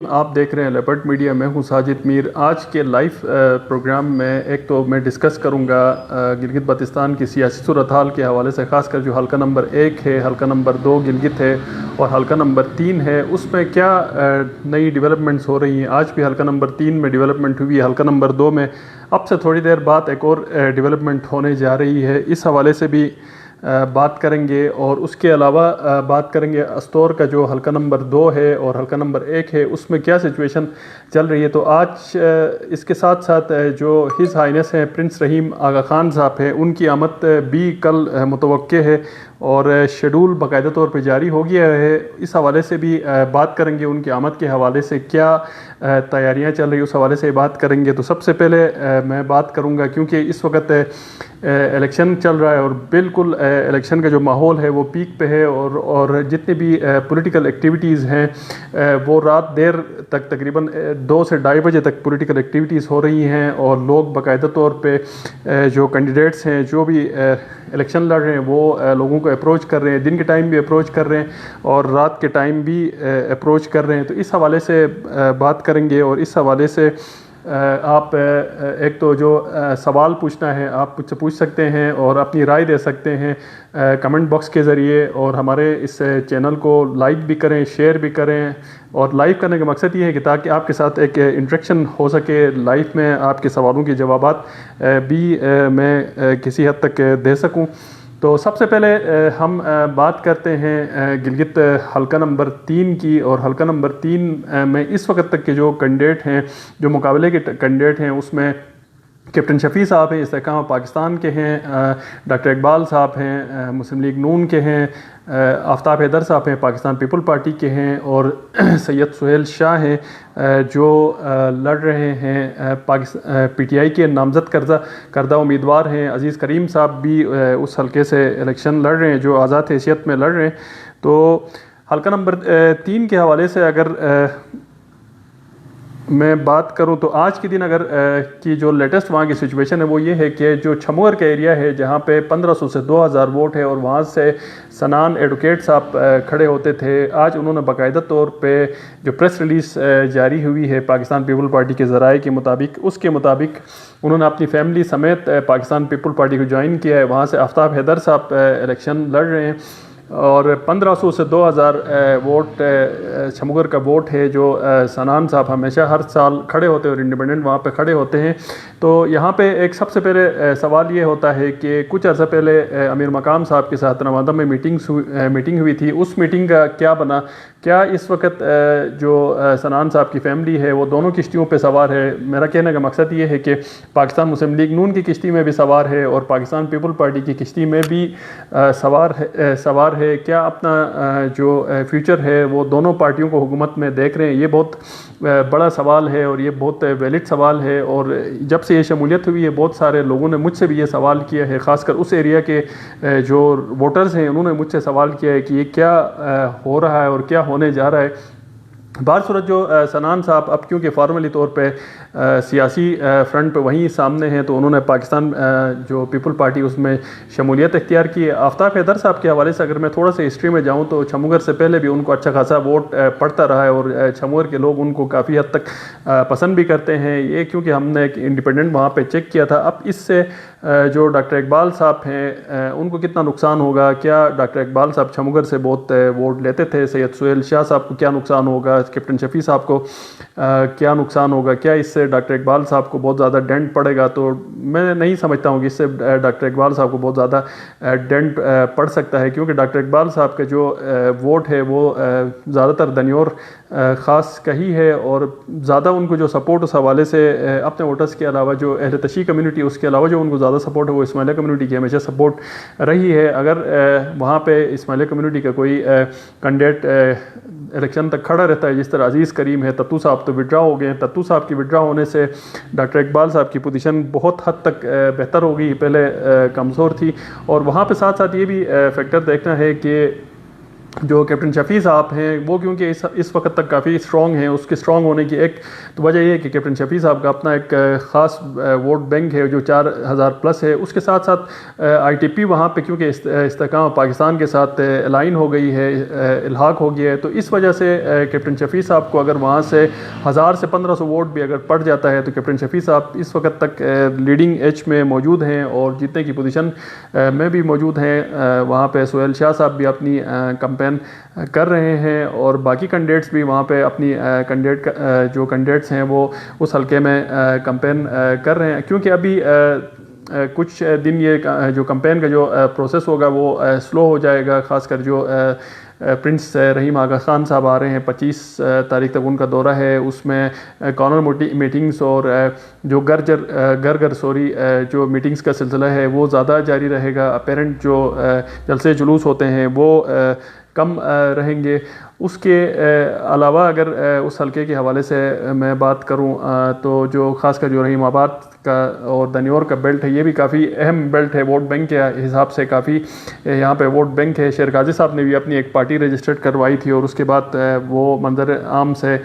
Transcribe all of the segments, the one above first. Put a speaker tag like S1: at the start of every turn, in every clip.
S1: آپ دیکھ رہے ہیں لیپرڈ میڈیا. میں ہوں ساجد میر. آج کے لائیو پروگرام میں ایک تو میں ڈسکس کروں گا گلگت بلتستان کی سیاسی صورتحال کے حوالے سے، خاص کر جو حلقہ نمبر 1 ہے، حلقہ نمبر 2 گلگت ہے اور حلقہ نمبر 3 ہے، اس میں کیا نئی ڈیولپمنٹس ہو رہی ہیں. آج بھی حلقہ نمبر 3 میں ڈیولپمنٹ ہوئی ہے. حلقہ نمبر 2 میں اب سے تھوڑی دیر بعد ایک اور ڈیولپمنٹ ہونے جا رہی ہے. اس حوالے سے بھی بات کریں گے، اور اس کے علاوہ بات کریں گے استور کا جو حلقہ نمبر 2 ہے اور حلقہ نمبر 1 ہے، اس میں کیا سچویشن چل رہی ہے. تو آج اس کے ساتھ ساتھ جو ہز ہائنس ہیں پرنس رحیم آغا خان صاحب ہیں، ان کی آمد بھی کل متوقع ہے اور شیڈول باقاعدہ طور پہ جاری ہو گیا ہے. اس حوالے سے بھی بات کریں گے. ان کی آمد کے حوالے سے کیا تیاریاں چل رہی، اس حوالے سے بات کریں گے. تو سب سے پہلے میں بات کروں گا، کیونکہ اس وقت الیکشن چل رہا ہے اور بالکل الیکشن کا جو ماحول ہے وہ پیک پہ ہے، اور جتنی بھی پولیٹیکل ایکٹیویٹیز ہیں وہ رات دیر تک تقریباً 2 سے 2:30 بجے تک پولیٹیکل ایکٹیویٹیز ہو رہی ہیں، اور لوگ باقاعدہ طور پہ جو کینڈیڈیٹس ہیں، جو بھی الیکشن لڑ رہے ہیں، وہ لوگوں کو اپروچ کر رہے ہیں. دن کے ٹائم بھی اپروچ کر رہے ہیں اور رات کے ٹائم بھی اپروچ کر رہے ہیں. تو اس حوالے سے بات کریں گے، اور اس حوالے سے آپ ایک تو جو سوال پوچھنا ہے آپ مجھ سے پوچھ سکتے ہیں اور اپنی رائے دے سکتے ہیں کمنٹ باکس کے ذریعے، اور ہمارے اس چینل کو لائک بھی کریں، شیئر بھی کریں. اور لائیو کرنے کا مقصد یہ ہے کہ تاکہ آپ کے ساتھ ایک انٹریکشن ہو سکے لائیو میں، آپ کے سوالوں کے جوابات بھی میں کسی حد تک دے سکوں. تو سب سے پہلے ہم بات کرتے ہیں گلگت حلقہ نمبر 3 کی. اور حلقہ نمبر 3 میں اس وقت تک کے جو کینڈیڈیٹ ہیں، جو مقابلے کے کینڈیڈیٹ ہیں، اس میں کیپٹن شفیع صاحب ہیں، استحکام پاکستان کے ہیں، ڈاکٹر اقبال صاحب ہیں، مسلم لیگ نون کے ہیں، آفتاب حیدر صاحب ہیں، پاکستان پیپل پارٹی کے ہیں، اور سید سہیل شاہ ہیں جو لڑ رہے ہیں پی ٹی آئی کے نامزد کردہ امیدوار ہیں. عزیز کریم صاحب بھی اس حلقے سے الیکشن لڑ رہے ہیں، جو آزاد حیثیت میں لڑ رہے ہیں. تو حلقہ نمبر 3 کے حوالے سے اگر میں بات کروں تو آج کے دن اگر کی جو لیٹسٹ وہاں کی سچویشن ہے وہ یہ ہے کہ جو چھمور کا ایریا ہے، جہاں پہ 1500 سے 2000 ووٹ ہے، اور وہاں سے سنان ایڈوکیٹ صاحب کھڑے ہوتے تھے، آج انہوں نے باقاعدہ طور پہ جو پریس ریلیز جاری ہوئی ہے پاکستان پیپل پارٹی کے ذرائع کے مطابق، اس کے مطابق انہوں نے اپنی فیملی سمیت پاکستان پیپل پارٹی کو جوائن کیا ہے. وہاں سے آفتاب حیدر صاحب الیکشن لڑ رہے ہیں، اور 1500 سے 2000 ووٹ چھمگر کا ووٹ ہے، جو سنان صاحب ہمیشہ ہر سال کھڑے ہوتے ہیں اور انڈیپینڈنٹ وہاں پہ کھڑے ہوتے ہیں. تو یہاں پہ ایک سب سے پہلے سوال یہ ہوتا ہے کہ کچھ عرصہ پہلے امیر مقام صاحب کے ساتھ نوادہ میں میٹنگ ہوئی تھی. اس میٹنگ کا کیا بنا؟ کیا اس وقت جو سنان صاحب کی فیملی ہے وہ دونوں کشتیوں پہ سوار ہے؟ میرا کہنے کا مقصد یہ ہے کہ پاکستان مسلم لیگ نون کی کشتی میں بھی سوار ہے اور پاکستان پیپل پارٹی کی کشتی میں بھی سوار ہے. کیا اپنا جو فیوچر ہے وہ دونوں پارٹیوں کو حکومت میں دیکھ رہے ہیں؟ یہ بہت بڑا سوال ہے اور یہ بہت ویلڈ سوال ہے. اور جب سے یہ شمولیت ہوئی ہے، بہت سارے لوگوں نے مجھ سے بھی یہ سوال کیا ہے، خاص کر اس ایریا کے جو ووٹرز ہیں، انہوں نے مجھ سے سوال کیا ہے کہ یہ کیا ہو رہا ہے اور کیا ہونے جا رہا ہے. بہر صورت جو سنان صاحب اب کیونکہ فارملی طور پہ سیاسی فرنٹ پہ وہیں سامنے ہیں، تو انہوں نے پاکستان جو پیپل پارٹی اس میں شمولیت اختیار کی ہے. آفتاب حیدر صاحب کے حوالے سے اگر میں تھوڑا سا ہسٹری میں جاؤں تو چھمگر سے پہلے بھی ان کو اچھا خاصا ووٹ پڑتا رہا ہے، اور چھمگر کے لوگ ان کو کافی حد تک پسند بھی کرتے ہیں. یہ کیونکہ ہم نے ایک انڈیپینڈنٹ وہاں پہ چیک کیا تھا. اب اس سے جو ڈاکٹر اقبال صاحب ہیں ان کو کتنا نقصان ہوگا؟ کیا ڈاکٹر اقبال صاحب چھمگر سے بہت ووٹ لیتے تھے؟ سید سہیل شاہ صاحب کو کیا نقصان ہوگا؟ کیپٹن شفیع صاحب کو کیا نقصان ہوگا؟ کیا اس سے ڈاکٹر اقبال صاحب کو بہت زیادہ ڈینٹ پڑے گا؟ تو میں نہیں سمجھتا ہوں کہ اس سے ڈاکٹر اقبال صاحب کو بہت زیادہ ڈینٹ پڑ سکتا ہے، کیونکہ ڈاکٹر اقبال صاحب کا جو ووٹ ہے وہ زیادہ تر دنیور خاص کا ہی ہے، اور زیادہ ان کو جو سپورٹ اس حوالے سے اپنے ووٹرز کے علاوہ جو اہل تشیع کمیونٹی، اس کے علاوہ جو ان کو زیادہ سپورٹ ہے وہ اسماعیلیہ کمیونٹی کی ہمیشہ سپورٹ رہی ہے. اگر وہاں پہ اسماعیلیہ کمیونٹی کا کوئی کینڈیڈیٹ الیکشن تک کھڑا رہتا ہے، جس طرح عزیز کریم ہے، تتو صاحب تو وڈرا ہو گئے ہیں، تتو صاحب کی وڈرا ہونے سے ڈاکٹر اقبال صاحب کی پوزیشن بہت حد تک بہتر ہو گئی، پہلے کمزور تھی. اور وہاں پہ ساتھ ساتھ یہ بھی فیکٹر دیکھنا ہے کہ جو کیپٹن شفیع صاحب ہیں وہ کیونکہ اس وقت تک کافی اسٹرانگ ہیں، اس کے اسٹرانگ ہونے کی ایک تو وجہ یہ ہے کہ کیپٹن شفیع صاحب کا اپنا ایک خاص ووٹ بینک ہے جو 4000 پلس ہے. اس کے ساتھ ساتھ آئی ٹی پی وہاں پہ کیونکہ استحکام پاکستان کے ساتھ الائن ہو گئی ہے، الحاق ہو گیا ہے، تو اس وجہ سے کیپٹن شفیع صاحب کو اگر وہاں سے 1000 سے 1500 ووٹ بھی اگر پڑ جاتا ہے تو کیپٹن شفیع صاحب اس وقت تک لیڈنگ ایج میں موجود ہیں اور جیتنے کی پوزیشن میں بھی موجود ہیں. وہاں پہ سہیل شاہ صاحب بھی اپنی کمپین کر رہے ہیں اور باقی کینڈیڈیٹس بھی وہاں پہ اپنی جو کینڈیڈیٹس ہیں وہ اس حلقے میں کمپین کر رہے ہیں. کیونکہ ابھی کچھ دن یہ جو کمپین کا جو پروسیس ہوگا وہ سلو ہو جائے گا، خاص کر جو پرنس رحیم آغا خان صاحب آ رہے ہیں 25 تاریخ تک ان کا دورہ ہے، اس میں کارنر میٹنگز اور جو گھر جو میٹنگز کا سلسلہ ہے وہ زیادہ جاری رہے گا. اپیرنٹ جو جلسے جلوس ہوتے ہیں وہ کم رہیں گے. اس کے علاوہ اگر اس حلقے کے حوالے سے میں بات کروں تو جو خاص کر جو رحیم آباد کا اور دنیور کا بیلٹ ہے یہ بھی کافی اہم بیلٹ ہے، ووٹ بینک کے حساب سے کافی یہاں پہ ووٹ بینک ہے. شیر غازی صاحب نے بھی اپنی ایک پارٹی رجسٹرڈ کروائی تھی اور اس کے بعد وہ منظر عام سے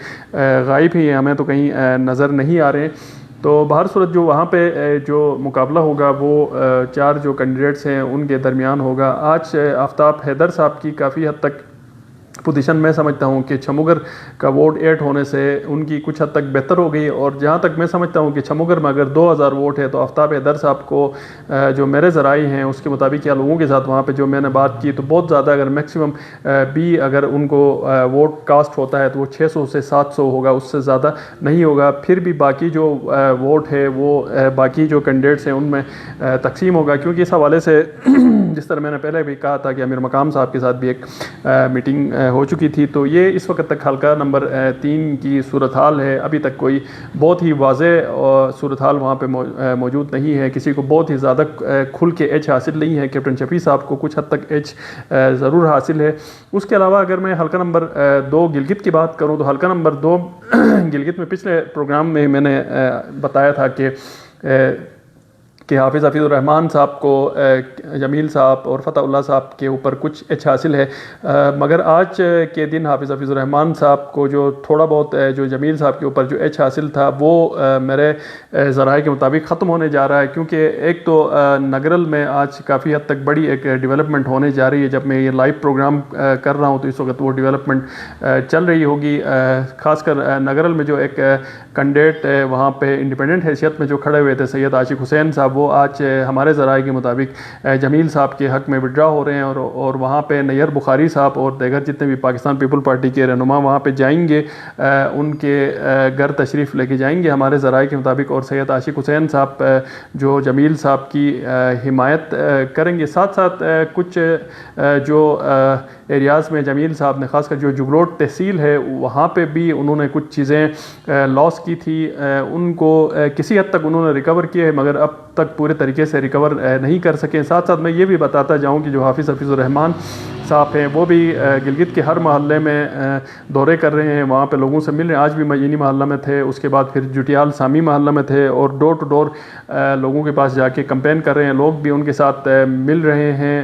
S1: غائب ہی ہیں، ہمیں تو کہیں نظر نہیں آ رہے ہیں. تو بہر صورت جو وہاں پہ جو مقابلہ ہوگا وہ 4 جو کینڈیڈیٹس ہیں ان کے درمیان ہوگا. آج آفتاب حیدر صاحب کی کافی حد تک پوزیشن میں سمجھتا ہوں کہ چھموگر کا ووٹ 8 ہونے سے ان کی کچھ حد تک بہتر ہو گئی، اور جہاں تک میں سمجھتا ہوں کہ چھموگر میں اگر 2000 ووٹ ہے تو آفتاب حیدر صاحب کو جو میرے ذرائع ہیں اس کے مطابق یا لوگوں کے ساتھ وہاں پہ جو میں نے بات کی تو بہت زیادہ اگر میکسیمم بھی اگر ان کو ووٹ کاسٹ ہوتا ہے تو وہ 600 سے 700 ہوگا، اس سے زیادہ نہیں ہوگا. پھر بھی باقی جو ووٹ ہے وہ باقی جو کینڈیڈیٹس ہیں ان میں تقسیم ہوگا. کیونکہ اس حوالے سے جس طرح میں نے پہلے بھی کہا تھا کہ امیر مقام صاحب کے ساتھ بھی ایک میٹنگ ہو چکی تھی، تو یہ اس وقت تک حلقہ نمبر 3 کی صورتحال ہے. ابھی تک کوئی بہت ہی واضح صورتحال وہاں پہ موجود نہیں ہے، کسی کو بہت ہی زیادہ کھل کے ایج حاصل نہیں ہے. کیپٹن شفیع صاحب کو کچھ حد تک ایج ضرور حاصل ہے. اس کے علاوہ اگر میں حلقہ نمبر 2 گلگت کی بات کروں تو حلقہ نمبر 2 گلگت میں پچھلے پروگرام میں نے بتایا تھا کہ حافظ الرحمان صاحب کو جمیل صاحب اور فتح اللہ صاحب کے اوپر کچھ ایج حاصل ہے، مگر آج کے دن حافظ الرحمان صاحب کو جو تھوڑا بہت جو جمیل صاحب کے اوپر جو ایج حاصل تھا وہ میرے ذرائع کے مطابق ختم ہونے جا رہا ہے. کیونکہ ایک تو نگرل میں آج کافی حد تک بڑی ایک ڈیولپمنٹ ہونے جا رہی ہے. جب میں یہ لائیو پروگرام کر رہا ہوں تو اس وقت وہ ڈیولپمنٹ چل رہی ہوگی. خاص کر نگرل میں جو ایک کینڈیڈیٹ وہاں پہ انڈیپینڈنٹ حیثیت میں جو کھڑے ہوئے تھے سید عاشق حسین صاحب، وہ آج ہمارے ذرائع کے مطابق جمیل صاحب کے حق میں وڈرا ہو رہے ہیں اور وہاں پہ نیئر بخاری صاحب اور دیگر جتنے بھی پاکستان پیپل پارٹی کے رہنما وہاں پہ جائیں گے، ان کے گھر تشریف لے کے جائیں گے ہمارے ذرائع کے مطابق، اور سید عاشق حسین صاحب جو جمیل صاحب کی حمایت کریں گے. ساتھ ساتھ کچھ جو ایریاز میں جمیل صاحب نے خاص کر جو جگروٹ تحصیل ہے وہاں پہ بھی انہوں نے کچھ چیزیں لاس کی تھی، ان کو کسی حد تک انہوں نے ریکور کیے ہیں مگر اب تک پورے طریقے سے ریکور نہیں کر سکے. ساتھ ساتھ میں یہ بھی بتاتا جاؤں کہ جو حافظ الرحمان صاحب ہیں وہ بھی گلگت کے ہر محلے میں دورے کر رہے ہیں، وہاں پہ لوگوں سے مل رہے ہیں. آج بھی مجینی محلہ میں تھے، اس کے بعد پھر جٹیال سامی محلہ میں تھے اور ڈور ٹو ڈور لوگوں کے پاس جا کے کمپین کر رہے ہیں. لوگ بھی ان کے ساتھ مل رہے ہیں.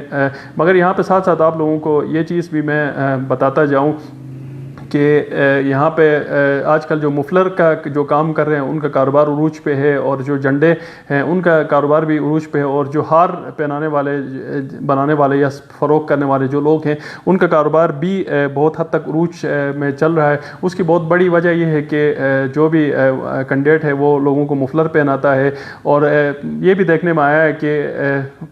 S1: مگر یہاں پہ ساتھ ساتھ آپ لوگوں کو یہ چیز بھی میں بتاتا جاؤں کہ یہاں پہ آج کل جو مفلر کا جو کام کر رہے ہیں ان کا کاروبار عروج پہ ہے، اور جو جنڈے ہیں ان کا کاروبار بھی عروج پہ ہے، اور جو ہار بنانے والے یا فروخت کرنے والے جو لوگ ہیں ان کا کاروبار بھی بہت حد تک عروج میں چل رہا ہے. اس کی بہت بڑی وجہ یہ ہے کہ جو بھی کینڈیڈیٹ ہے وہ لوگوں کو مفلر پہناتا ہے، اور یہ بھی دیکھنے میں آیا ہے کہ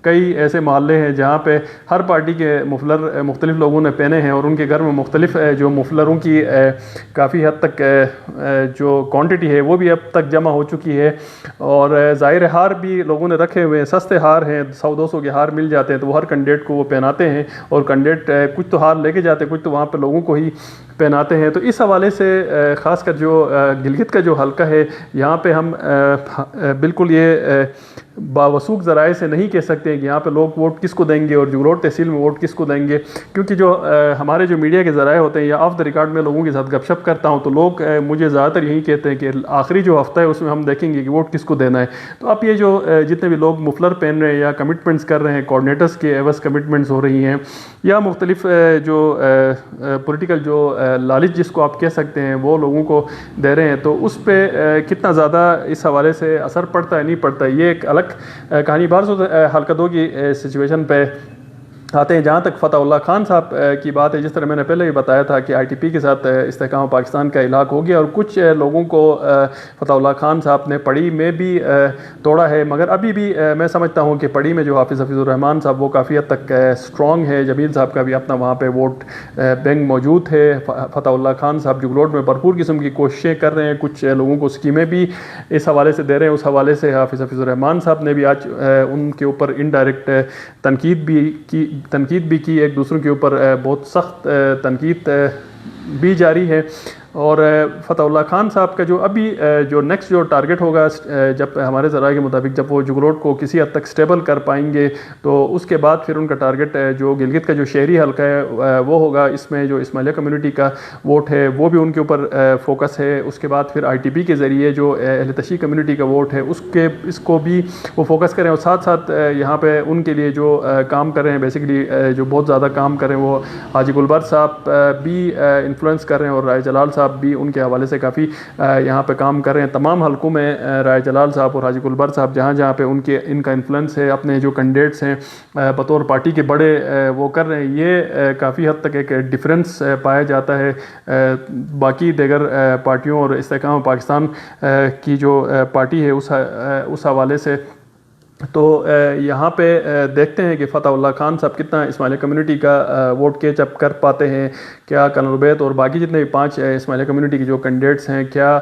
S1: کئی ایسے محلے ہیں جہاں پہ ہر پارٹی کے مفلر مختلف لوگوں نے پہنے ہیں، اور ان کے گھر میں مختلف جو مفلروں کی کافی حد تک جو کوانٹٹی ہے وہ بھی اب تک جمع ہو چکی ہے. اور ظاہر ہار بھی لوگوں نے رکھے ہوئے ہیں، سستے ہار ہیں، 100-200 کے ہار مل جاتے ہیں تو وہ ہر کینڈیڈیٹ کو وہ پہناتے ہیں، اور کینڈیڈیٹ کچھ تو ہار لے کے جاتے ہیں، کچھ تو وہاں پہ لوگوں کو ہی پہناتے ہیں. تو اس حوالے سے خاص کر جو گلگت کا جو حلقہ ہے یہاں پہ ہم بالکل یہ باوثوق ذرائع سے نہیں کہہ سکتے ہیں کہ یہاں پہ لوگ ووٹ کس کو دیں گے اور جگلوٹ تحصیل میں ووٹ کس کو دیں گے، کیونکہ جو ہمارے جو میڈیا کے ذرائع ہوتے ہیں یا آف دا ریکارڈ میں لوگوں کے ساتھ گپ شپ کرتا ہوں تو لوگ مجھے زیادہ تر یہی کہتے ہیں کہ آخری جو ہفتہ ہے اس میں ہم دیکھیں گے کہ ووٹ کس کو دینا ہے۔ تو اب یہ جو جتنے بھی لوگ مفلر پہن رہے ہیں یا کمٹمنٹس کر رہے ہیں، کوآرڈینیٹرز کے ایوز کمٹمنٹس ہو رہی ہیں، یا مختلف جو پولیٹیکل جو لالچ جس کو آپ کہہ سکتے ہیں وہ لوگوں کو دے رہے ہیں، تو اس پہ کتنا زیادہ اس حوالے سے اثر پڑتا ہے نہیں پڑتا ہے، یہ ایک الگ کہانی۔ بار حلقہ 2 کی سچویشن پہ آتے ہیں۔ جہاں تک فتح اللہ خان صاحب کی بات ہے، جس طرح میں نے پہلے بھی بتایا تھا کہ ITP کے ساتھ استحکام پاکستان کا علاق ہو گیا، اور کچھ لوگوں کو فتح اللہ خان صاحب نے پڑی میں بھی توڑا ہے، مگر ابھی بھی میں سمجھتا ہوں کہ پڑی میں جو حافظ الرحمان صاحب وہ کافی حد تک اسٹرانگ ہے۔ جمیل صاحب کا بھی اپنا وہاں پہ ووٹ بینک موجود ہے۔ فتح اللہ خان صاحب جگلوٹ میں بھرپور قسم کی کوششیں کر رہے ہیں، کچھ لوگوں کو اسکیمیں بھی اس حوالے سے دے رہے ہیں۔ اس حوالے سے حافظ الرحمان صاحب نے بھی آج ان کے اوپر انڈائریکٹ تنقید بھی کی، ایک دوسروں کے اوپر بہت سخت تنقید بھی جاری ہے۔ اور فتح اللہ خان صاحب کا جو ابھی جو نیکسٹ جو ٹارگٹ ہوگا، جب ہمارے ذرائع کے مطابق جب وہ جگلوٹ کو کسی حد تک سٹیبل کر پائیں گے تو اس کے بعد پھر ان کا ٹارگٹ جو گلگت کا جو شہری حلقہ ہے وہ ہوگا۔ اس میں جو اسماعیلیہ کمیونٹی کا ووٹ ہے وہ بھی ان کے اوپر فوکس ہے۔ اس کے بعد پھر ITP کے ذریعے جو اہل تشیع کمیونٹی کا ووٹ ہے اس کو بھی وہ فوکس کریں، اور ساتھ ساتھ یہاں پہ ان کے لیے جو کام کر رہے ہیں، بیسیکلی جو بہت زیادہ کام کر رہے ہیں وہ حاجی گلبر صاحب بھی انفلوئنس کر رہے ہیں، اور رائے جلال صاحب بھی ان کے حوالے سے کافی یہاں پہ کام کر رہے ہیں۔ تمام حلقوں میں رائے جلال صاحب اور حاجی گلبر صاحب جہاں پہ ان کا انفلوئنس ہے، اپنے جو کینڈیڈیٹس ہیں بطور پارٹی کے بڑے وہ کر رہے ہیں۔ یہ کافی حد تک ایک ڈفرینس پایا جاتا ہے باقی دیگر پارٹیوں اور استحکام پاکستان کی جو پارٹی ہے اس حوالے سے۔ تو یہاں پہ دیکھتے ہیں کہ فتح اللہ خان صاحب کتنا اسماعیلیہ کمیونٹی کا ووٹ کیچ اپ کر پاتے ہیں، کیا کرنل عبید اور باقی جتنے بھی 5 اسماعیلیہ کمیونٹی کے جو کینڈیڈیٹس ہیں کیا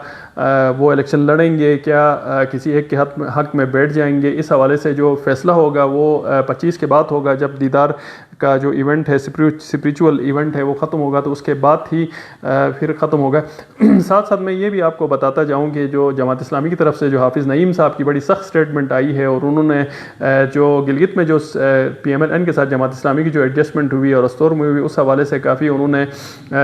S1: وہ الیکشن لڑیں گے، کیا کسی ایک کے حق میں بیٹھ جائیں گے۔ اس حوالے سے جو فیصلہ ہوگا وہ 25 کے بعد ہوگا، جب دیدار کا جو ایونٹ ہے اسپریچول ایونٹ ہے وہ ختم ہوگا تو اس کے بعد ہی پھر ختم ہوگا۔ ساتھ ساتھ میں یہ بھی آپ کو بتاتا جاؤں کہ جو جماعت اسلامی کی طرف سے جو حافظ نعیم صاحب کی بڑی سخت سٹیٹمنٹ آئی ہے، اور انہوں نے جو گلگت میں جو PMLN کے ساتھ جماعت اسلامی کی جو ایڈجسٹمنٹ ہوئی اور استور میں ہوئی، اس حوالے سے کافی انہوں نے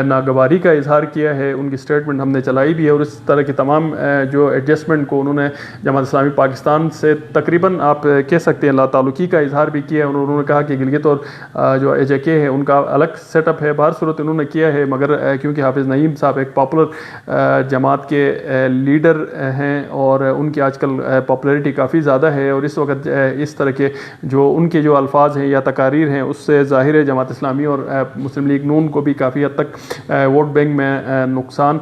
S1: ناگواری کا اظہار کیا ہے۔ ان کی سٹیٹمنٹ ہم نے چلائی بھی ہے، اور اس طرح کی تمام جو ایڈجسٹمنٹ کو انہوں نے جماعت اسلامی پاکستان سے تقریباً آپ کہہ سکتے ہیں لا تعلقی کا اظہار بھی کیا ہے۔ انہوں نے کہا کہ گلگت اور جو AJK ہے ان کا الگ سیٹ اپ ہے، بہر صورت انہوں نے کیا ہے، مگر کیونکہ حافظ نعیم صاحب ایک پاپولر جماعت کے لیڈر ہیں اور ان کی آج کل پاپولیرٹی کافی زیادہ ہے، اور اس وقت اس طرح کے جو ان کے جو الفاظ ہیں یا تقاریر ہیں اس سے ظاہر ہے جماعت اسلامی اور مسلم لیگ نون کو بھی کافی حد تک ووٹ بینک میں نقصان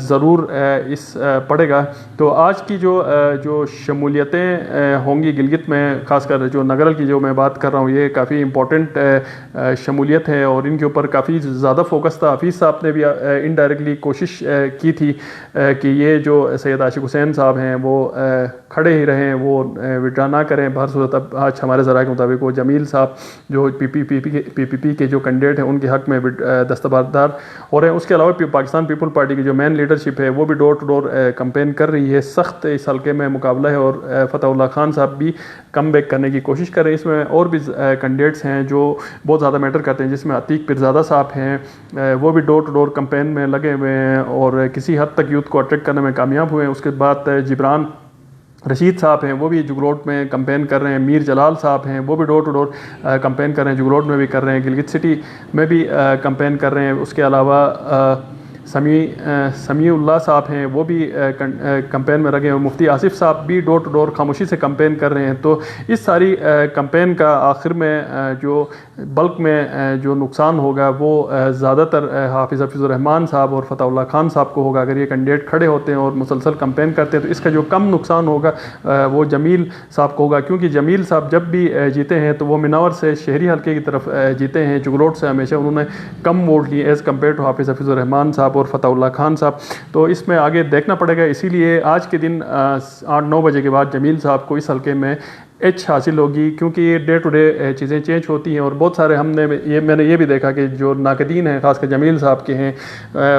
S1: ضرور اس پڑے گا۔ تو آج کی جو شمولیتیں ہوں گی گلگت میں، خاص کر جو نگرل کی جو میں بات کر رہا ہوں، یہ کافی امپورٹنٹ شمولیت ہے اور ان کے اوپر کافی زیادہ فوکس تھا۔ حفیظ صاحب نے بھی انڈائریکٹلی کوشش کی تھی کہ یہ جو سید عاشق حسین صاحب ہیں وہ کھڑے ہی رہیں، وہ وڈرا نہ کریں۔ بہر صورت اب آج ہمارے ذرائع کے مطابق وہ جمیل صاحب جو PPP کے جو کینڈیڈیٹ ہیں ان کے حق میں دستبردار ہو رہے ہیں۔ اس کے علاوہ پاکستان پیپل پارٹی کی جو مین لیڈرشپ ہے وہ بھی ڈور ٹو ڈور کمپین کر رہی ہے، سخت اس حلقے میں مقابلہ ہے، اور فتح اللہ خان صاحب بھی کم بیک کرنے کی کوشش کر رہے ہیں۔ اس میں اور بھی کینڈیڈیٹس ہیں جو بہت زیادہ میٹر کرتے ہیں، جس میں عتیق پیرزادہ صاحب ہیں، وہ بھی ڈور ٹو ڈور کمپین میں لگے ہوئے ہیں اور کسی حد تک یوتھ کو اٹریکٹ کرنے میں کامیاب ہوئے ہیں۔ اس کے بعد جبران رشید صاحب ہیں، وہ بھی جگلوٹ میں کمپین کر رہے ہیں۔ میر جلال صاحب ہیں، وہ بھی ڈور ٹو ڈور کمپین کر رہے ہیں، جگلوٹ میں بھی کر رہے ہیں، گلگت سٹی میں بھی کمپین کر رہے ہیں۔ اس کے علاوہ سمیع اللہ صاحب ہیں، وہ بھی کمپین میں لگے ہیں، اور مفتی آصف صاحب بھی ڈور ٹو ڈور خاموشی سے کمپین کر رہے ہیں۔ تو اس ساری کمپین کا آخر میں جو بلک میں جو نقصان ہوگا وہ زیادہ تر حافظ الرحمان صاحب اور فتح اللہ خان صاحب کو ہوگا۔ اگر یہ کینڈیڈیٹ کھڑے ہوتے ہیں اور مسلسل کمپین کرتے ہیں تو اس کا جو کم نقصان ہوگا وہ جمیل صاحب کو ہوگا، کیونکہ جمیل صاحب جب بھی جیتے ہیں تو وہ مناور سے شہری حلقے کی طرف جیتے ہیں، جگلوٹ سے ہمیشہ انہوں نے کم ووٹ لیے ایز کمپیئر ٹو حافظ الرحمان صاحب اور فتح اللہ خان صاحب۔ تو اس میں آگے دیکھنا پڑے گا، اسی لیے آج کے دن 8-9 بجے کے بعد جمیل صاحب کو اس حلقے میں ایچ حاصل ہوگی، کیونکہ یہ ڈے ٹو ڈے چیزیں چینج ہوتی ہیں، اور بہت سارے میں نے یہ بھی دیکھا کہ جو ناقدین ہیں خاص کر جمیل صاحب کے ہیں،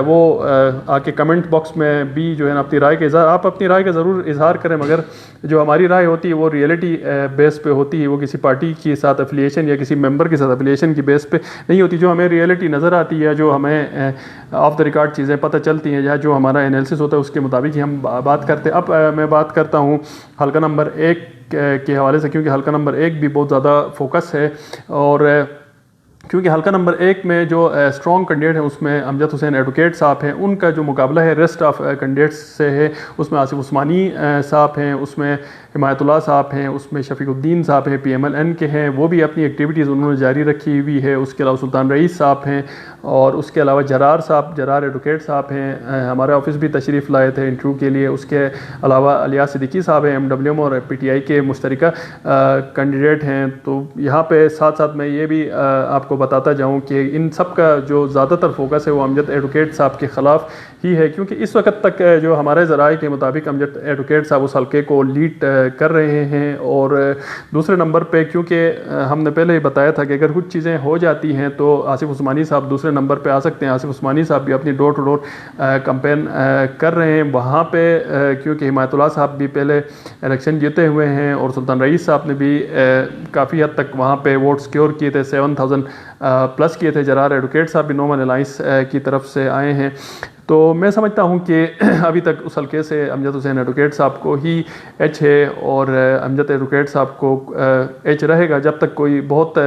S1: وہ آ کے کمنٹ باکس میں بھی جو ہے نا اپنی رائے کا آپ اپنی رائے کا ضرور اظہار کریں، مگر جو ہماری رائے ہوتی ہے وہ ریئلٹی بیس پہ ہوتی ہے، وہ کسی پارٹی کے ساتھ افیلیشن یا کسی ممبر کے ساتھ افیلیشن کی بیس پہ نہیں ہوتی. جو ہمیں ریئلٹی نظر آتی ہے، جو ہمیں آف دا ریکارڈ چیزیں پتہ چلتی ہیں، یا جو ہمارا انالیسس ہوتا ہے اس کے مطابق ہی ہم بات کرتے ہیں. اب میں بات کرتا ہوں حلقہ نمبر 1 کے حوالے سے، کیونکہ حلقہ نمبر 1 بھی بہت زیادہ فوکس ہے، اور کیونکہ حلقہ نمبر 1 میں جو اسٹرانگ کینڈیڈیٹ ہیں اس میں امجد حسین ایڈوکیٹ صاحب ہیں، ان کا جو مقابلہ ہے ریسٹ آف کینڈیڈیٹس سے ہے. اس میں آصف عثمانی صاحب ہیں، اس میں حمایت اللہ صاحب ہیں، اس میں شفیق الدین صاحب ہیں PMLN کے ہیں، وہ بھی اپنی ایکٹیویٹیز انہوں نے جاری رکھی ہوئی ہے. اس کے علاوہ سلطان رئیس صاحب ہیں، اور اس کے علاوہ جرار ایڈوکیٹ صاحب ہیں، ہمارے آفس بھی تشریف لائے تھے انٹرویو کے لیے. اس کے علاوہ الیاس صدیقی صاحب ہیں، MWM اور PTI کے مشترکہ کینڈیڈیٹ ہیں. تو یہاں پہ ساتھ ساتھ میں یہ بھی آپ کو بتاتا جاؤں کہ ان سب کا جو زیادہ تر فوکس ہے وہ امجد ایڈوکیٹ صاحب کے خلاف ہی ہے، کیونکہ اس وقت تک جو ہمارے ذرائع کے مطابق امجد ایڈوکیٹ صاحب اس حلقے کو لیڈ کر رہے ہیں. اور دوسرے نمبر پہ کیونکہ ہم نے پہلے ہی بتایا تھا کہ اگر کچھ چیزیں ہو جاتی ہیں تو آصف عثمانی صاحب دوسرے نمبر پہ آ سکتے ہیں. آصف عثمانی صاحب بھی اپنی ڈور ٹو ڈور کمپین کر رہے ہیں وہاں پہ، کیونکہ حمایت اللہ صاحب بھی پہلے الیکشن جیتے ہوئے ہیں، اور سلطان رئیس صاحب نے بھی کافی حد تک وہاں پہ ووٹ سیکیور کیے تھے، 7000 پلس کیے تھے. جرار ایڈوکیٹ صاحب بھی نومن الائنس کی طرف سے آئے ہیں. تو میں سمجھتا ہوں کہ ابھی تک اس حلقے سے امجد حسین ایڈوکیٹ صاحب کو ہی ایچ ہے، اور امجد ایڈوکیٹ صاحب کو ایچ رہے گا جب تک کوئی بہت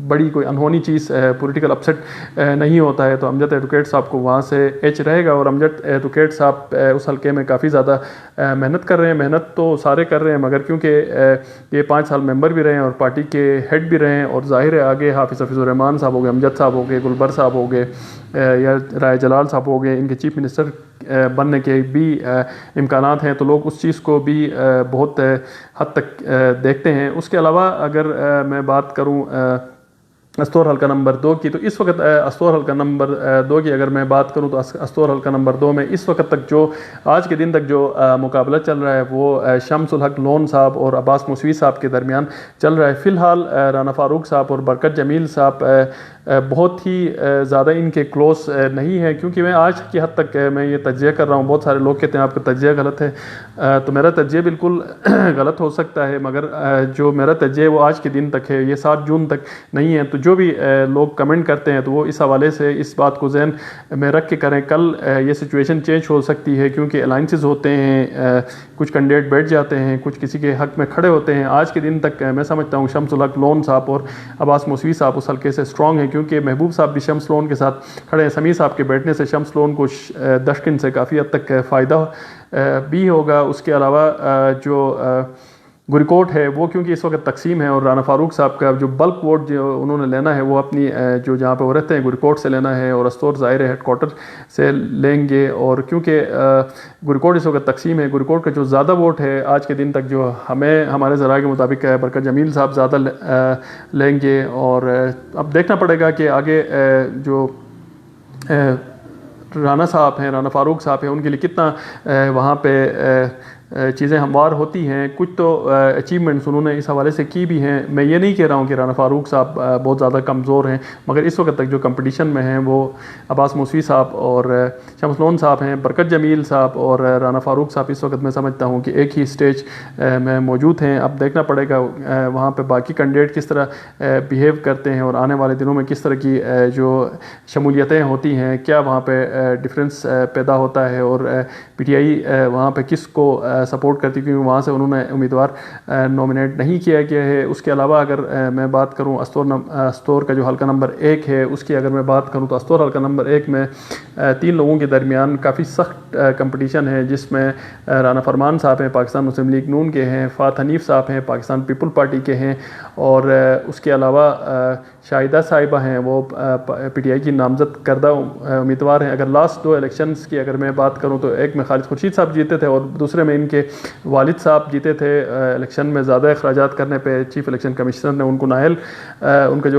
S1: بڑی کوئی انہونی چیز پولیٹیکل اپسیٹ نہیں ہوتا ہے. تو امجد ایڈوکیٹ صاحب کو وہاں سے ایچ رہے گا. اور امجد ایڈوکیٹ صاحب اس حلقے میں کافی زیادہ محنت کر رہے ہیں. محنت تو سارے کر رہے ہیں، مگر کیونکہ یہ 5 سال ممبر بھی رہے ہیں اور پارٹی کے ہیڈ بھی رہے ہیں، اور ظاہر ہے آگے حافظ الرحمان صاحب ہو گئے، امجد صاحب ہو گئے، گلبر صاحب ہو گئے، یا رائے جلال صاحب ہو گئے، ان کے چیف منسٹر بننے کے بھی امکانات ہیں. تو لوگ اس چیز کو بھی بہت حد تک دیکھتے ہیں. اس کے علاوہ اگر میں بات کروں استور حلقہ نمبر 2 کی، تو اس وقت استور حلقہ نمبر 2 کی اگر میں بات کروں تو استور حلقہ نمبر 2 میں اس وقت تک جو آج کے دن تک جو مقابلہ چل رہا ہے وہ شمس الحق لون صاحب اور عباس موسوی صاحب کے درمیان چل رہا ہے. فی الحال رانا فاروق صاحب اور برکت جمیل صاحب بہت ہی زیادہ ان کے کلوز نہیں ہے، کیونکہ میں آج کی حد تک میں یہ تجزیہ کر رہا ہوں. بہت سارے لوگ کہتے ہیں آپ کا تجزیہ غلط ہے، تو میرا تجزیہ بالکل غلط ہو سکتا ہے، مگر جو میرا تجزیہ وہ آج کے دن تک ہے، یہ 7 جون تک نہیں ہے. تو جو بھی لوگ کمنٹ کرتے ہیں تو وہ اس حوالے سے اس بات کو ذہن میں رکھ کے کریں. کل یہ سچویشن چینج ہو سکتی ہے، کیونکہ الائنسز ہوتے ہیں، کچھ کینڈیڈیٹ بیٹھ جاتے ہیں، کچھ کسی کے حق میں کھڑے ہوتے ہیں. آج کے دن تک میں سمجھتا ہوں شمس الحق لون صاحب اور عباس موسوی صاحب اس حلقے سے اسٹرانگ ہیں، کیونکہ محبوب صاحب بھی شمس لون کے ساتھ کھڑے ہیں. سمیع صاحب کے بیٹھنے سے شمس لون کو دشکن سے کافی حد تک فائدہ بھی ہوگا. اس کے علاوہ جو گریکوٹ ہے وہ کیونکہ اس وقت تقسیم ہے، اور رانا فاروق صاحب کا جو بلک ووٹ جو انہوں نے لینا ہے وہ اپنی جو جہاں پہ وہ رہتے ہیں گریکوٹ سے لینا ہے، اور استور ظاہر ہیڈ کوارٹر سے لیں گے. اور کیونکہ گریکوٹ اس وقت تقسیم ہے، گریکوٹ کا جو زیادہ ووٹ ہے آج کے دن تک جو ہمارے ذرائع کے مطابق برکت جمیل صاحب زیادہ لیں گے. اور اب دیکھنا پڑے گا کہ آگے جو رانا صاحب ہیں، رانا فاروق صاحب ہیں، ان کے لیے کتنا وہاں پہ چیزیں ہموار ہوتی ہیں. کچھ تو اچیومنٹس انہوں نے اس حوالے سے کی بھی ہیں. میں یہ نہیں کہہ رہا ہوں کہ رانا فاروق صاحب بہت زیادہ کمزور ہیں، مگر اس وقت تک جو کمپٹیشن میں ہیں وہ عباس موسوی صاحب اور شمس لون صاحب ہیں. برکت جمیل صاحب اور رانا فاروق صاحب اس وقت میں سمجھتا ہوں کہ ایک ہی سٹیج میں موجود ہیں. اب دیکھنا پڑے گا وہاں پہ باقی کینڈیڈیٹ کس طرح بیہیو کرتے ہیں، اور آنے والے دنوں میں کس طرح کی جو شمولیتیں ہوتی ہیں، کیا وہاں پہ ڈفرینس پیدا ہوتا ہے، اور PTI وہاں پہ کس کو سپورٹ کرتی، کیونکہ وہاں سے انہوں نے امیدوار نومینیٹ نہیں کیا گیا ہے. اس کے علاوہ اگر میں بات کروں استور کا جو حلقہ نمبر 1 ہے اس کی اگر میں بات کروں تو استور حلقہ نمبر 1 میں 3 لوگوں کے درمیان کافی سخت کمپٹیشن ہے، جس میں رانا فرمان صاحب ہیں، پاکستان مسلم لیگ نون کے ہیں، فات حنیف صاحب ہیں، پاکستان پیپل پارٹی کے ہیں، اور اس کے علاوہ شاہدہ صاحبہ ہیں، وہ PTI کی نامزد کردہ امیدوار ہیں. اگر لاسٹ 2 الیکشنز کی اگر میں بات کروں تو ایک میں خالد خورشید صاحب جیتے تھے، اور دوسرے میں ان کے والد صاحب جیتے تھے. الیکشن میں زیادہ اخراجات کرنے پہ چیف الیکشن کمشنر نے ان کو نااہل ان کا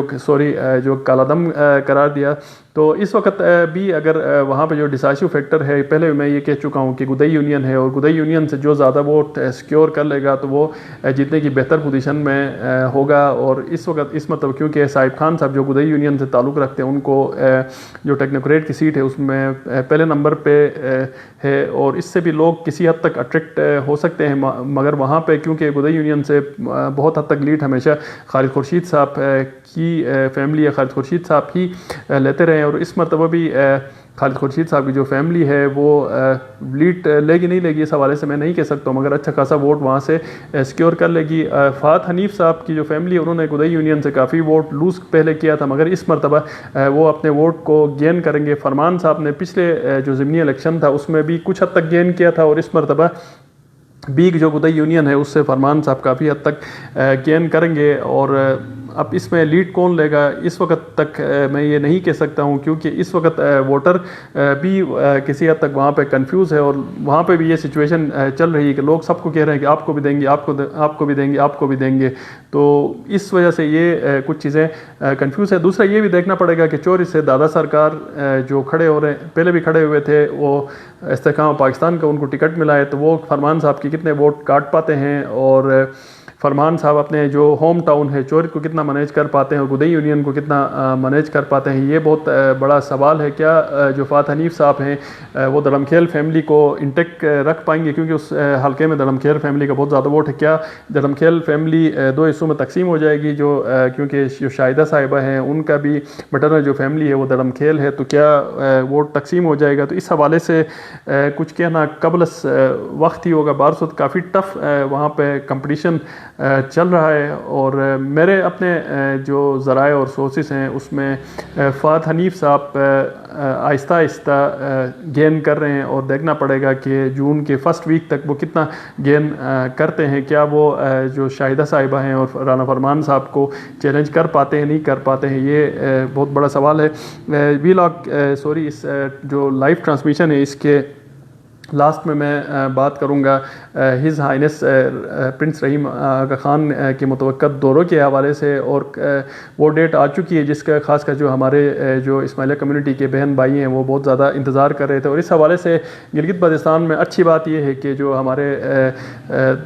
S1: جو کالا دم قرار دیا. تو اس وقت بھی اگر وہاں پہ جو ڈیسائسو فیکٹر ہے، پہلے میں یہ کہہ چکا ہوں کہ گدئی یونین ہے، اور گدئی یونین سے جو زیادہ ووٹ سیکیور کر لے گا تو وہ جیتنے کی بہتر پوزیشن میں ہوگا. اور اس وقت اس مطلب کیونکہ صاحب خان صاحب جو گدئی یونین سے تعلق رکھتے ہیں، ان کو جو ٹیکنوکریٹ کی سیٹ ہے اس میں پہلے نمبر پہ ہے، اور اس سے بھی لوگ کسی حد تک اٹریکٹ ہو سکتے ہیں. مگر وہاں پہ کیونکہ گدئی یونین سے بہت حد تک لیڈ ہمیشہ خالد خورشید صاحب کی فیملی ہے، خالد خورشید صاحب ہی لیتے رہے ہیں، اور اس مرتبہ بھی خالد خورشید صاحب کی جو فیملی ہے وہ لیڈ لے گی نہیں لے گی اس حوالے سے میں نہیں کہہ سکتا ہوں، مگر اچھا خاصا ووٹ وہاں سے سیکیور کر لے گی. فہد حنیف صاحب کی جو فیملی ہے، انہوں نے گدئی یونین سے کافی ووٹ لوز پہلے کیا تھا، مگر اس مرتبہ وہ اپنے ووٹ کو گین کریں گے. فرمان صاحب نے پچھلے جو ضمنی الیکشن تھا اس میں بھی کچھ حد تک گین کیا تھا، اور اس مرتبہ بیگ جو گدئی یونین ہے اس سے فرمان صاحب کافی حد تک گین کریں گے. اور اب اس میں لیڈ کون لے گا اس وقت تک میں یہ نہیں کہہ سکتا ہوں، کیونکہ اس وقت ووٹر بھی کسی حد تک وہاں پہ کنفیوز ہے، اور وہاں پہ بھی یہ سچویشن چل رہی ہے کہ لوگ سب کو کہہ رہے ہیں کہ آپ کو بھی دیں گے، آپ کو بھی دیں گے، آپ کو بھی دیں گے. تو اس وجہ سے یہ کچھ چیزیں کنفیوز ہے. دوسرا یہ بھی دیکھنا پڑے گا کہ چوری سے دادا سرکار جو کھڑے ہو رہے ہیں، پہلے بھی کھڑے ہوئے تھے، وہ استحکام پاکستان کا ان کو ٹکٹ ملا ہے، تو وہ فرمان صاحب کی کتنے ووٹ کاٹ پاتے ہیں، اور فرمان صاحب اپنے جو ہوم ٹاؤن ہے چوری کو کتنا مینیج کر پاتے ہیں، اور گدئی یونین کو کتنا مینیج کر پاتے ہیں. یہ بہت بڑا سوال ہے. کیا جو فہد حنیف صاحب ہیں وہ دڑم کھیل فیملی کو انٹیک رکھ پائیں گے، کیونکہ اس حلقے میں دڑم کھیل فیملی کا بہت زیادہ ووٹ ہے. کیا دڑم کھیل فیملی دو حصوں میں تقسیم ہو جائے گی، کیونکہ جو شاہدہ صاحبہ ہیں ان کا بھی مٹرنل جو فیملی ہے وہ دڑم کھیل ہے، تو کیا ووٹ تقسیم ہو جائے گا. تو اس حوالے سے کچھ کہنا قبل وقت ہی ہوگا. بارسود کافی ٹف وہاں پہ کمپٹیشن چل رہا ہے، اور میرے اپنے جو ذرائع اور سورسز ہیں اس میں فہد حنیف صاحب آہستہ آہستہ گین کر رہے ہیں، اور دیکھنا پڑے گا کہ جون کے فرسٹ ویک تک وہ کتنا گین کرتے ہیں. کیا وہ جو شاہدہ صاحبہ ہیں اور رانا فرمان صاحب کو چیلنج کر پاتے ہیں، نہیں کر پاتے ہیں، یہ بہت بڑا سوال ہے. اس جو لائیو ٹرانسمیشن ہے اس کے لاسٹ میں بات کروں گا ہز ہائنس پرنس رحیم آغا خان کے متوقع دوروں کے حوالے سے، اور وہ ڈیٹ آ چکی ہے جس کا خاص کر جو ہمارے جو اسماعیلیہ کمیونٹی کے بہن بھائی ہیں وہ بہت زیادہ انتظار کر رہے تھے. اور اس حوالے سے گلگت بلتستان میں اچھی بات یہ ہے کہ جو ہمارے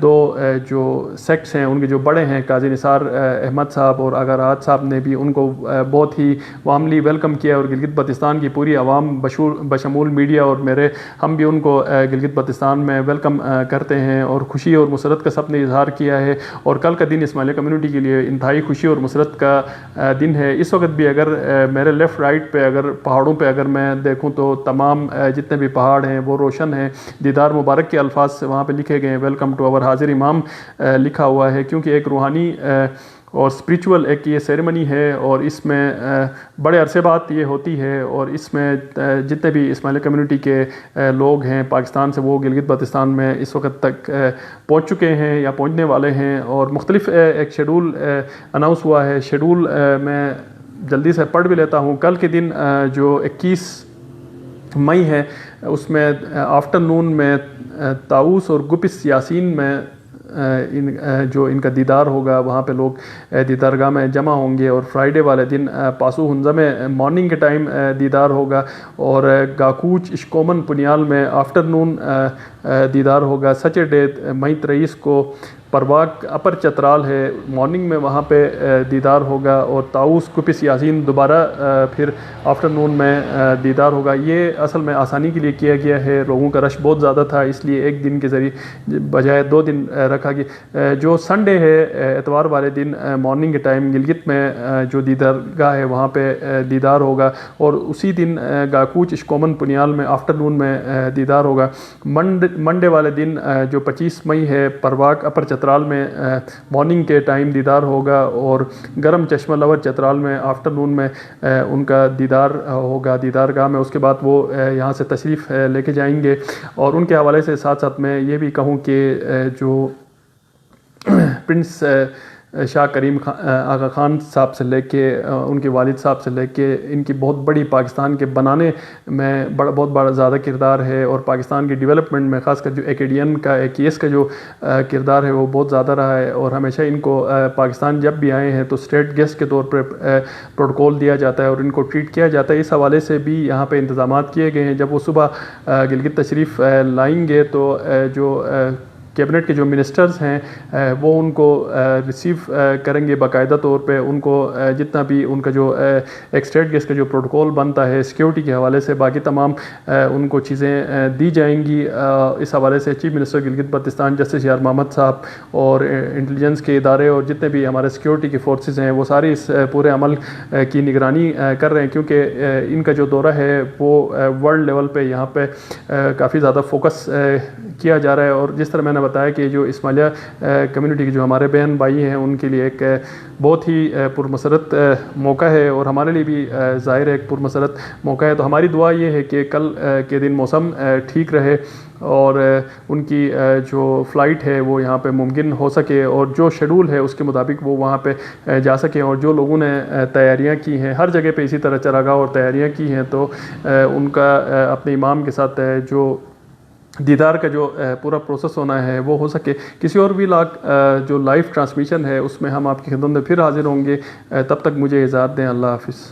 S1: دو جو سیکٹس ہیں ان کے جو بڑے ہیں قاضی نثار احمد صاحب اور آغا راحت صاحب نے بھی ان کو بہت ہی وارملی ویلکم کیا، اور گلگت بلتستان کی پوری عوام بشمول میڈیا اور ہم بھی ان کو گلگت بلتستان میں ویلکم کرتے ہیں، اور خوشی اور مسرت کا سب نے اظہار کیا ہے. اور کل کا دن اسماعیلیہ کمیونٹی کے لیے انتہائی خوشی اور مسرت کا دن ہے. اس وقت بھی اگر میرے لیفٹ رائٹ پہ اگر پہاڑوں پہ اگر میں دیکھوں تو تمام جتنے بھی پہاڑ ہیں وہ روشن ہیں. دیدار مبارک کے الفاظ سے وہاں پہ لکھے گئے ہیں، ویلکم ٹو آور حاضر امام لکھا ہوا ہے، کیونکہ ایک روحانی اور اسپریچول ایک یہ سیریمنی ہے، اور اس میں بڑے عرصے بعد یہ ہوتی ہے. اور اس میں جتنے بھی اسماعیلیہ کمیونٹی کے لوگ ہیں پاکستان سے وہ گلگت بلتستان میں اس وقت تک پہنچ چکے ہیں یا پہنچنے والے ہیں، اور مختلف ایک شیڈول اناؤنس ہوا ہے. شیڈول میں جلدی سے پڑھ بھی لیتا ہوں. کل کے دن جو 21 مئی ہے اس میں آفٹرنون میں طاؤس اور گپس یاسین میں جو ان کا دیدار ہوگا، وہاں پہ لوگ دیدارگاہ میں جمع ہوں گے. اور فرائیڈے والے دن پاسو ہنزا میں مارننگ کے ٹائم دیدار ہوگا، اور گاکوچ اشکومن پنیال میں آفٹرنون دیدار ہوگا. سچرڈے مئی 23 کو پرواگ اپر چترال ہے، مارننگ میں وہاں پہ دیدار ہوگا، اور طاؤس گپس یاسین دوبارہ پھر آفٹرنون میں دیدار ہوگا. یہ اصل میں آسانی کے لیے کیا گیا ہے، لوگوں کا رش بہت زیادہ تھا اس لیے ایک دن کے ذریعے بجائے 2 دن رکھا گیا. جو سنڈے ہے اتوار والے دن مارننگ کے ٹائم گلگت میں جو دیدارگاہ ہے وہاں پہ دیدار ہوگا، اور اسی دن گاکوچ اشکومن پنیال میں آفٹرنون میں دیدار ہوگا. منڈے والے دن جو 25 مئی ہے پرواگ اپر چترال میں مارننگ کے ٹائم دیدار ہوگا، اور گرم چشمہ لور چترال میں آفٹرنون میں ان کا دیدار ہوگا دیدارگاہ میں. اس کے بعد وہ یہاں سے تشریف لے کے جائیں گے. اور ان کے حوالے سے ساتھ ساتھ میں یہ بھی کہوں کہ جو پرنس شاہ کریم آغا خان صاحب سے لے کے ان کے والد صاحب سے لے کے ان کی بہت بڑی پاکستان کے بنانے میں بہت بڑا زیادہ کردار ہے، اور پاکستان کی ڈیولپمنٹ میں خاص کر جو ایکیڈین کا AKS کا جو کردار ہے وہ بہت زیادہ رہا ہے، اور ہمیشہ ان کو پاکستان جب بھی آئے ہیں تو اسٹیٹ گیسٹ کے طور پر پروٹوکول دیا جاتا ہے اور ان کو ٹریٹ کیا جاتا ہے۔ اس حوالے سے بھی یہاں پہ انتظامات کیے گئے ہیں۔ جب وہ صبح گلگت تشریف لائیں گے تو جو کیبنٹ کے جو منسٹرز ہیں وہ ان کو ریسیو کریں گے باقاعدہ طور پہ، ان کو جتنا بھی ان کا جو ایک اسٹیٹ گیسٹ کا جو پروٹوکول بنتا ہے سیکیورٹی کے حوالے سے، باقی تمام ان کو چیزیں دی جائیں گی۔ اس حوالے سے chief minister Gilgit Baltistan justice یار محمد صاحب اور انٹیلیجنس کے ادارے اور جتنے بھی ہمارے سیکیورٹی کی فورسز ہیں وہ ساری اس پورے عمل کی نگرانی کر رہے ہیں، کیونکہ ان کا جو دورہ ہے وہ ورلڈ لیول پہ یہاں پہ کافی زیادہ فوکس کیا جا رہا ہے۔ اور جس طرح میں نے بتایا کہ جو اسماعیلیہ کمیونٹی کے جو ہمارے بہن بھائی ہیں ان کے لیے ایک بہت ہی پرمسرت موقع ہے، اور ہمارے لیے بھی ظاہر ہے ایک پرمسرت موقع ہے۔ تو ہماری دعا یہ ہے کہ کل کے دن موسم ٹھیک رہے اور ان کی جو فلائٹ ہے وہ یہاں پہ ممکن ہو سکے، اور جو شیڈول ہے اس کے مطابق وہ وہاں پہ جا سکیں۔ اور جو لوگوں نے تیاریاں کی ہیں ہر جگہ پہ اسی طرح چراگاہ اور تیاریاں کی ہیں، تو ان کا اپنے امام کے ساتھ جو دیدار کا جو پورا پروسیس ہونا ہے وہ ہو سکے۔ کسی اور بھی جو لائیو ٹرانسمیشن ہے اس میں ہم آپ کی خدمت میں پھر حاضر ہوں گے۔ تب تک مجھے اجازت دیں، اللہ حافظ۔